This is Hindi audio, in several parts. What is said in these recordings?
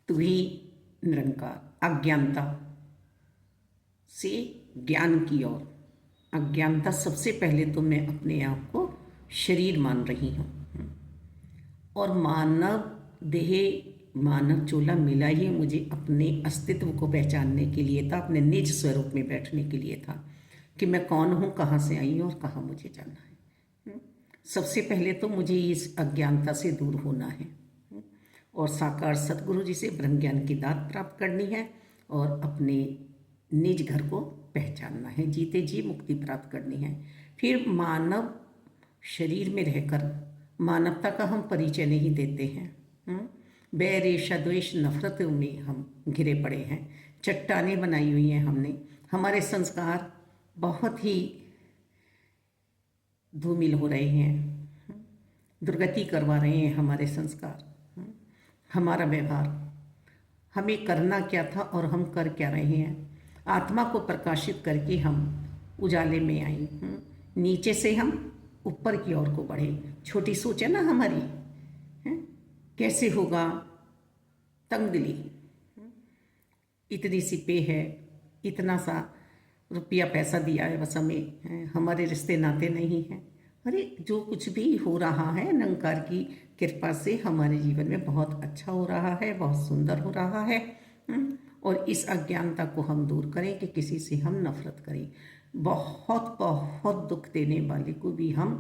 तू ही निरंकार। अज्ञानता से ज्ञान की ओर। अज्ञानता सबसे पहले तो मैं अपने आप को शरीर मान रही हूँ, और मानव देह मानव चोला मिला ही मुझे अपने अस्तित्व को पहचानने के लिए था, अपने निज स्वरूप में बैठने के लिए था कि मैं कौन हूँ, कहाँ से आई हूँ और कहाँ मुझे जाना है। सबसे पहले तो मुझे इस अज्ञानता से दूर होना है और साकार सतगुरु जी से ब्रह्म ज्ञान की दात प्राप्त करनी है और अपने निज घर को पहचानना है, जीते जी मुक्ति प्राप्त करनी है। फिर मानव शरीर में रहकर मानवता का हम परिचय नहीं देते हैं। बैर ईर्ष्या द्वेष नफरत में हम घिरे पड़े हैं, चट्टानें बनाई हुई हैं हमने। हमारे संस्कार बहुत ही धूमिल हो रहे हैं, दुर्गति करवा रहे हैं हमारे संस्कार, हमारा व्यवहार। हमें करना क्या था और हम कर क्या रहे हैं। आत्मा को प्रकाशित करके हम उजाले में आए, नीचे से हम ऊपर की ओर को बढ़े। छोटी सोच है ना हमारी, है? कैसे होगा, तंग दिली, इतनी सी पे है, इतना सा रुपया पैसा दिया है बस हमें, हमारे रिश्ते नाते नहीं हैं। अरे जो कुछ भी हो रहा है निरंकार की कृपा से हमारे जीवन में बहुत अच्छा हो रहा है, बहुत सुंदर हो रहा है। और इस अज्ञानता को हम दूर करें कि किसी से हम नफरत करें। बहुत बहुत दुख देने वाले को भी हम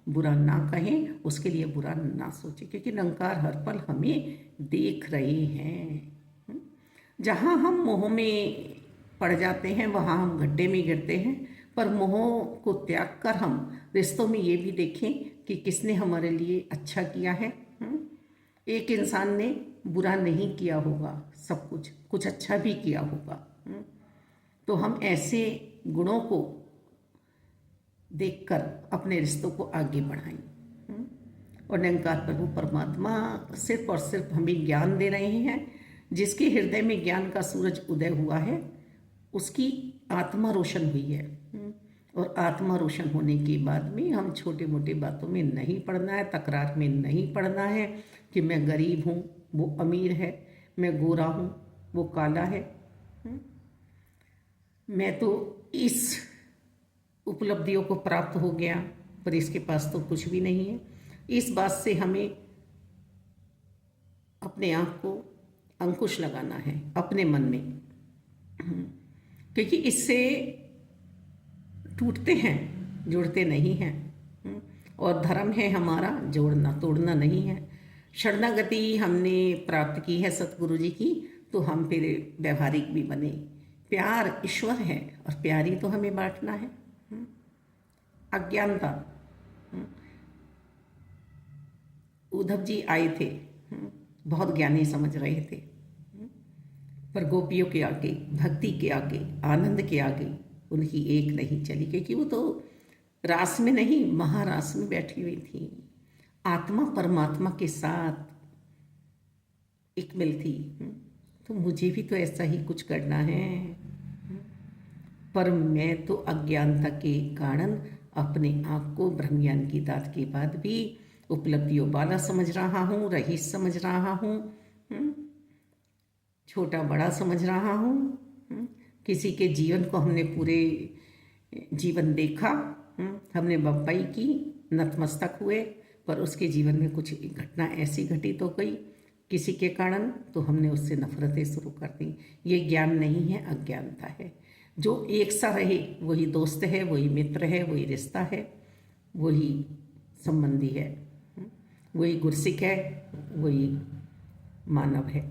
बुरा ना कहें, उसके लिए बुरा ना सोचें, क्योंकि निरंकार हर पल हमें देख रहे हैं। जहाँ हम मोह में पड़ जाते हैं वहाँ हम गड्ढे में गिरते हैं, पर मोह को त्याग कर हम रिश्तों में ये भी देखें कि किसने हमारे लिए अच्छा किया है। एक इंसान ने बुरा नहीं किया होगा, सब कुछ अच्छा भी किया होगा। तो हम ऐसे गुणों को देखकर अपने रिश्तों को आगे बढ़ाएं। और निरंकार प्रभु परमात्मा सिर्फ और सिर्फ हमें ज्ञान दे रहे हैं। जिसके हृदय में ज्ञान का सूरज उदय हुआ है उसकी आत्मा रोशन हुई है। और आत्मा रोशन होने के बाद में हम छोटे मोटे बातों में नहीं पड़ना है, तकरार में नहीं पड़ना है कि मैं गरीब हूँ वो अमीर है, मैं गोरा हूँ वो काला है। मैं तो इस उपलब्धियों को प्राप्त हो गया पर इसके पास तो कुछ भी नहीं है। इस बात से हमें अपने आप को अंकुश लगाना है अपने मन में, क्योंकि इससे टूटते हैं, जुड़ते नहीं हैं। और धर्म है हमारा जोड़ना तोड़ना नहीं है। शरणागति हमने प्राप्त की है सतगुरु जी की, तो हम फिर व्यवहारिक भी बने। प्यार ईश्वर है और प्यार ही तो हमें बांटना है। अज्ञानता, उद्धव जी आए थे, बहुत ज्ञानी समझ रहे थे, पर गोपियों के आगे, भक्ति के आगे, आनंद के आगे उनकी एक नहीं चली, क्योंकि वो तो रास में नहीं महारास में बैठी हुई थी। आत्मा परमात्मा के साथ एक मिल थी। तो मुझे भी तो ऐसा ही कुछ करना है, पर मैं तो अज्ञानता के कारण अपने आप को ब्रह्म ज्ञान की दात के बाद भी उपलब्धियों वाला समझ रहा हूँ, रईस समझ रहा हूँ, छोटा बड़ा समझ रहा हूँ। किसी के जीवन को हमने पूरे जीवन देखा, हमने बम्बई की, नतमस्तक हुए, पर उसके जीवन में कुछ घटना ऐसी घटित हो गई किसी के कारण, तो हमने उससे नफरतें शुरू कर दी। ये ज्ञान नहीं है, अज्ञानता है। जो एक सा रहे वही दोस्त है, वही मित्र है, वही रिश्ता है, वही संबंधी है, वही गुरसिक है, वही मानव है।